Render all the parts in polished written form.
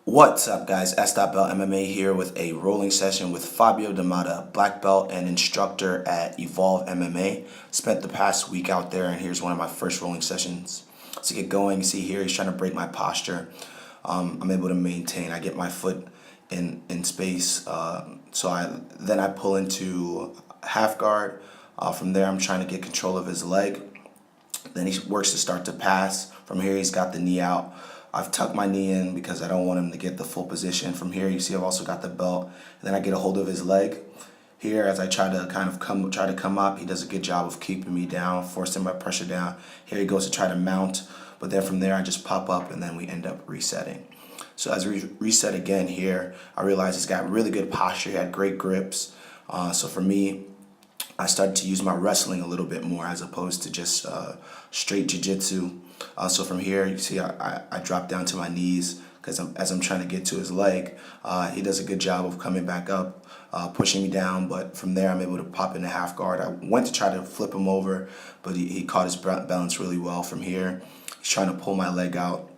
What's up, guys? S. MMA here with a rolling session with Fabio Damata, black belt and instructor at Evolve MMA. Spent the past week out there, and here's one of my first rolling sessions. To get going, you see here he's trying to break my posture. I'm able to maintain. I get my foot in space, so I pull into half guard. From there, I'm trying to get control of his leg. Then he works to start to pass. From here, he's got the knee out. I've tucked my knee in because I don't want him to get the full position. From here, you see I've also got the belt. And then I get a hold of his leg. Here, as I try to come up, he does a good job of keeping me down, forcing my pressure down. Here he goes to try to mount, but then from there I just pop up and then we end up resetting. So as we reset again here, I realize he's got really good posture. He had great grips. So for me, I started to use my wrestling a little bit more as opposed to just straight jiu-jitsu. So from here, you see I drop down to my knees because as I'm trying to get to his leg. He does a good job of coming back up, pushing me down, but from there I'm able to pop into half guard. I went to try to flip him over, but he caught his balance really well. From here, he's trying to pull my leg out.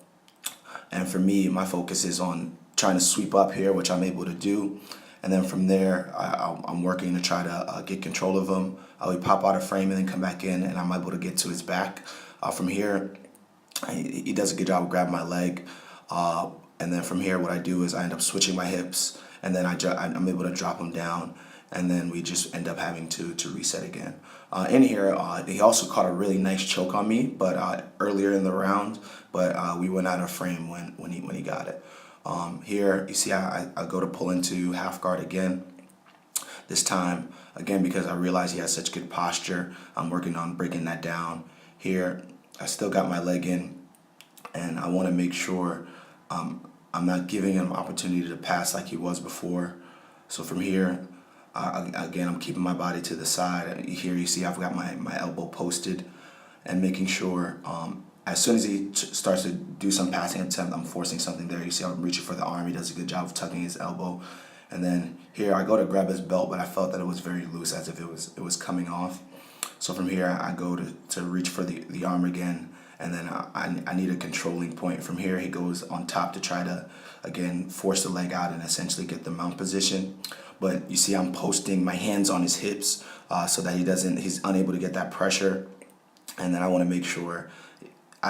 And for me, my focus is on trying to sweep up here, which I'm able to do. And then from there, I'm working to try to get control of him. We pop out of frame and then come back in, and I'm able to get to his back. From here, he does a good job of grabbing my leg. And then from here, what I do is I end up switching my hips, and then I'm able to drop him down. And then we just end up having to reset again. In here, he also caught a really nice choke on me, but earlier in the round. But we went out of frame when he got it. Here, you see I go to pull into half guard again. This time, again, because I realize he has such good posture, I'm working on breaking that down. Here, I still got my leg in, and I want to make sure I'm not giving him opportunity to pass like he was before. So from here, again, I'm keeping my body to the side. Here you see I've got my elbow posted and making sure as soon as he starts to do some passing attempt, I'm forcing something there. You see I'm reaching for the arm. He does a good job of tucking his elbow. And then here I go to grab his belt, but I felt that it was very loose, as if it was coming off. So from here I go to reach for the arm again, and then I need a controlling point. From here he goes on top to try to, again, force the leg out and essentially get the mount position. But you see I'm posting my hands on his hips so that he's unable to get that pressure. And then I want to make sure,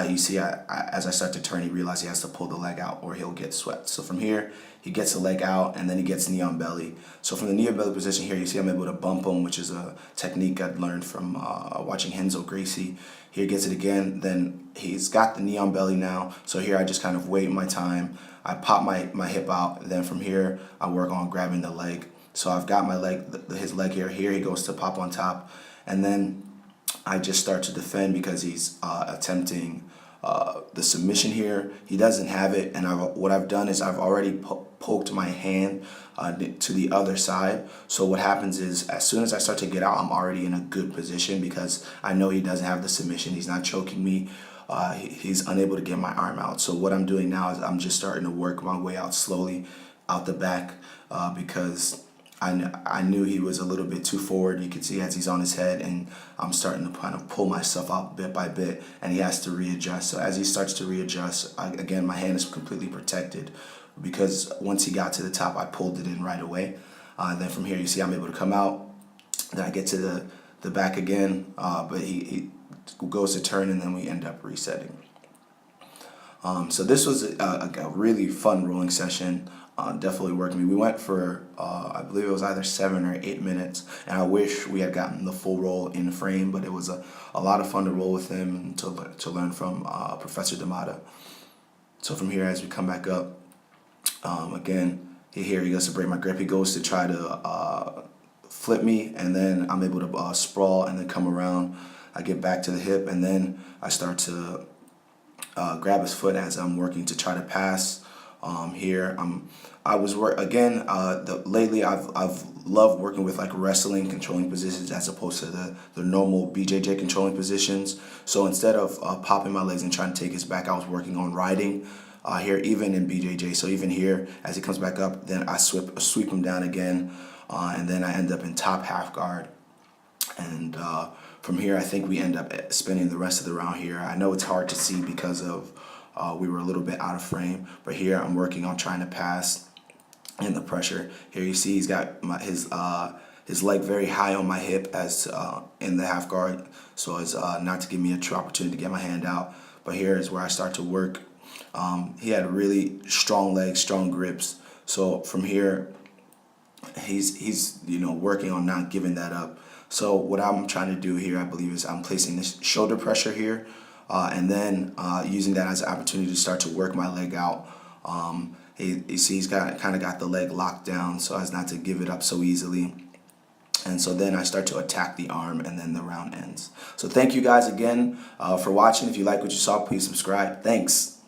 you see as I start to turn, he realizes he has to pull the leg out or he'll get swept. So from here, he gets the leg out and then he gets knee on belly. So from the knee on belly position here, you see I'm able to bump him, which is a technique I'd learned from watching Renzo Gracie. Here he gets it again, then he's got the knee on belly now. So here I just kind of wait my time. I pop my hip out, and then from here, I work on grabbing the leg. So I've got my leg, his leg here. Here he goes to pop on top, and then I just start to defend because he's attempting the submission here. He doesn't have it, and what I've done is I've already poked my hand to the other side. So what happens is as soon as I start to get out, I'm already in a good position because I know he doesn't have the submission. He's not choking me. He's unable to get my arm out. So what I'm doing now is I'm just starting to work my way out slowly out the back because I knew he was a little bit too forward. You can see as he's on his head, and I'm starting to kind of pull myself out bit by bit, and he has to readjust. So as he starts to readjust, again, my hand is completely protected because once he got to the top, I pulled it in right away. And then from here, you see I'm able to come out. Then I get to the back again, but he goes to turn, and then we end up resetting. So this was a really fun rolling session. Definitely worked me. We went for, I believe it was either 7 or 8 minutes, and I wish we had gotten the full roll in frame, but it was a lot of fun to roll with him and to learn from Professor Damata. So from here, as we come back up, again, here he goes to break my grip. He goes to try to flip me, and then I'm able to sprawl and then come around. I get back to the hip, and then I start to grab his foot as I'm working to try to pass. Here lately I've loved working with like wrestling controlling positions as opposed to the normal BJJ controlling positions. So instead of popping my legs and trying to take his back, I was working on riding here, even in BJJ. So even here, as he comes back up, then I sweep him down again, and then I end up in top half guard. And from here, I think we end up spending the rest of the round here. I know it's hard to see because of we were a little bit out of frame. But here I'm working on trying to pass and the pressure. Here you see he's got his leg very high on my hip as in the half guard, so as not to give me a true opportunity to get my hand out. But here is where I start to work. He had really strong legs, strong grips. So from here, he's working on not giving that up. So what I'm trying to do here, I believe, is I'm placing this shoulder pressure here, and then using that as an opportunity to start to work my leg out. You see he's kind of got the leg locked down so as not to give it up so easily. And so then I start to attack the arm, and then the round ends. So thank you guys again for watching. If you like what you saw, please subscribe. Thanks.